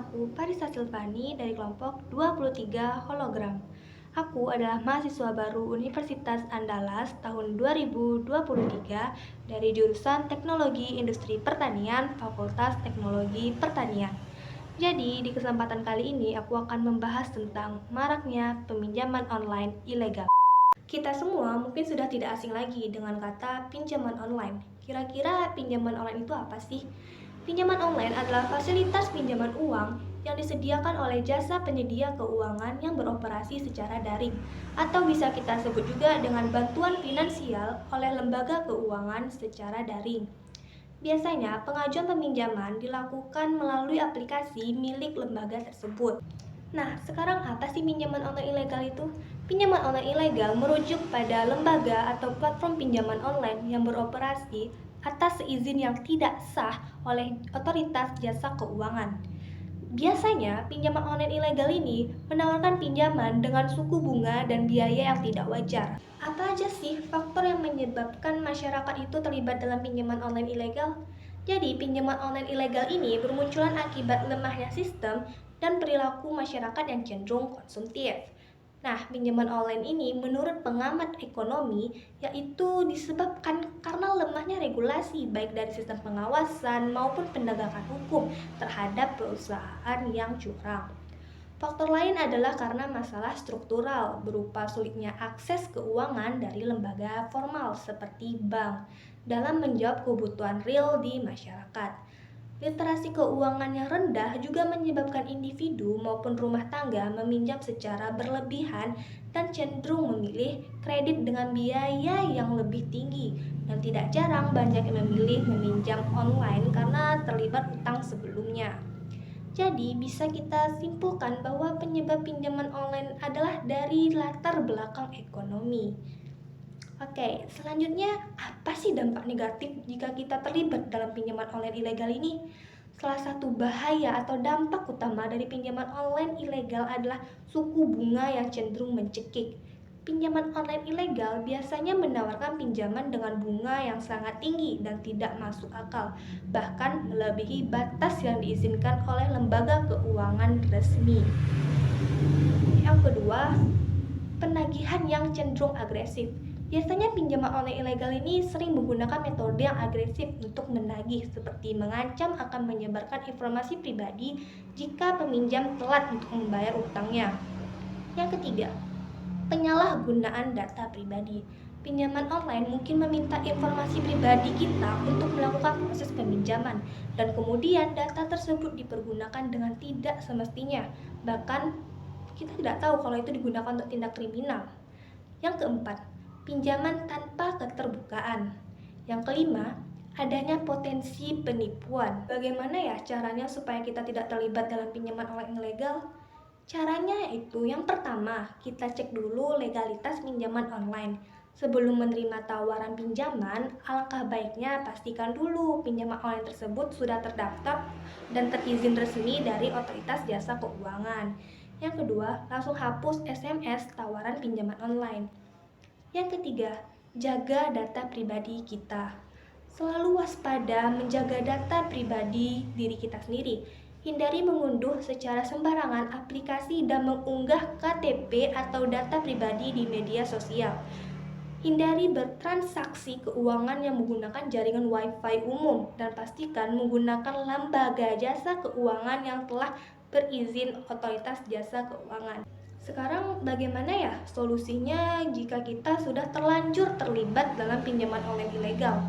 aku Parisa Silvani dari kelompok 23 Hologram. Aku adalah mahasiswa baru Universitas Andalas tahun 2023 dari jurusan Teknologi Industri Pertanian, Fakultas Teknologi Pertanian. Jadi, di kesempatan kali ini aku akan membahas tentang maraknya peminjaman online ilegal. Kita semua mungkin sudah tidak asing lagi dengan kata pinjaman online. Kira-kira pinjaman online itu apa sih? Pinjaman online adalah fasilitas pinjaman uang yang disediakan oleh jasa penyedia keuangan yang beroperasi secara daring, atau bisa kita sebut juga dengan bantuan finansial oleh lembaga keuangan secara daring. Biasanya, pengajuan peminjaman dilakukan melalui aplikasi milik lembaga tersebut. Nah, sekarang apa sih pinjaman online ilegal itu? Pinjaman online ilegal merujuk pada lembaga atau platform pinjaman online yang beroperasi atas seizin yang tidak sah oleh otoritas jasa keuangan. Biasanya, pinjaman online ilegal ini menawarkan pinjaman dengan suku bunga dan biaya yang tidak wajar. Apa aja sih faktor yang menyebabkan masyarakat itu terlibat dalam pinjaman online ilegal? Jadi, pinjaman online ilegal ini bermunculan akibat lemahnya sistem dan perilaku masyarakat yang cenderung konsumtif. Nah, pinjaman online ini menurut pengamat ekonomi yaitu disebabkan karena lemahnya regulasi baik dari sistem pengawasan maupun penegakan hukum terhadap perusahaan yang curang. Faktor lain adalah karena masalah struktural berupa sulitnya akses keuangan dari lembaga formal seperti bank dalam menjawab kebutuhan real di masyarakat. Literasi keuangan yang rendah juga menyebabkan individu maupun rumah tangga meminjam secara berlebihan dan cenderung memilih kredit dengan biaya yang lebih tinggi. Dan tidak jarang banyak yang memilih meminjam online karena terlibat utang sebelumnya. Jadi bisa kita simpulkan bahwa penyebab pinjaman online adalah dari latar belakang ekonomi. Oke, selanjutnya apa sih dampak negatif jika kita terlibat dalam pinjaman online ilegal ini? Salah satu bahaya atau dampak utama dari pinjaman online ilegal adalah suku bunga yang cenderung mencekik. Pinjaman online ilegal biasanya menawarkan pinjaman dengan bunga yang sangat tinggi dan tidak masuk akal, bahkan melebihi batas yang diizinkan oleh lembaga keuangan resmi. Yang kedua, penagihan yang cenderung agresif. Biasanya pinjaman online ilegal ini sering menggunakan metode yang agresif untuk menagih, seperti mengancam akan menyebarkan informasi pribadi jika peminjam telat untuk membayar utangnya. Yang ketiga, penyalahgunaan data pribadi. Pinjaman online mungkin meminta informasi pribadi kita untuk melakukan proses peminjaman, dan kemudian data tersebut dipergunakan dengan tidak semestinya. Bahkan kita tidak tahu kalau itu digunakan untuk tindak kriminal. Yang keempat, pinjaman tanpa keterbukaan. Yang kelima, adanya potensi penipuan. Bagaimana ya caranya supaya kita tidak terlibat dalam pinjaman online ilegal? Caranya yaitu yang pertama, kita cek dulu legalitas pinjaman online. Sebelum menerima tawaran pinjaman, alangkah baiknya pastikan dulu pinjaman online tersebut sudah terdaftar dan terizin resmi dari otoritas jasa keuangan. Yang kedua, langsung hapus SMS tawaran pinjaman online. Yang ketiga, jaga data pribadi kita. Selalu waspada menjaga data pribadi diri kita sendiri. Hindari mengunduh secara sembarangan aplikasi dan mengunggah KTP atau data pribadi di media sosial. Hindari bertransaksi keuangan yang menggunakan jaringan Wi-Fi umum dan pastikan menggunakan lembaga jasa keuangan yang telah berizin otoritas jasa keuangan. Sekarang bagaimana ya solusinya jika kita sudah terlanjur terlibat dalam pinjaman online ilegal?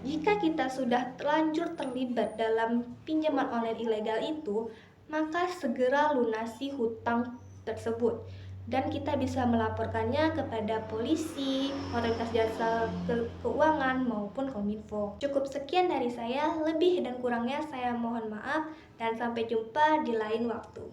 Jika kita sudah terlanjur terlibat dalam pinjaman online ilegal itu, maka segera lunasi hutang tersebut. Dan kita bisa melaporkannya kepada polisi, otoritas jasa keuangan maupun Kominfo. Cukup sekian dari saya, lebih dan kurangnya saya mohon maaf dan sampai jumpa di lain waktu.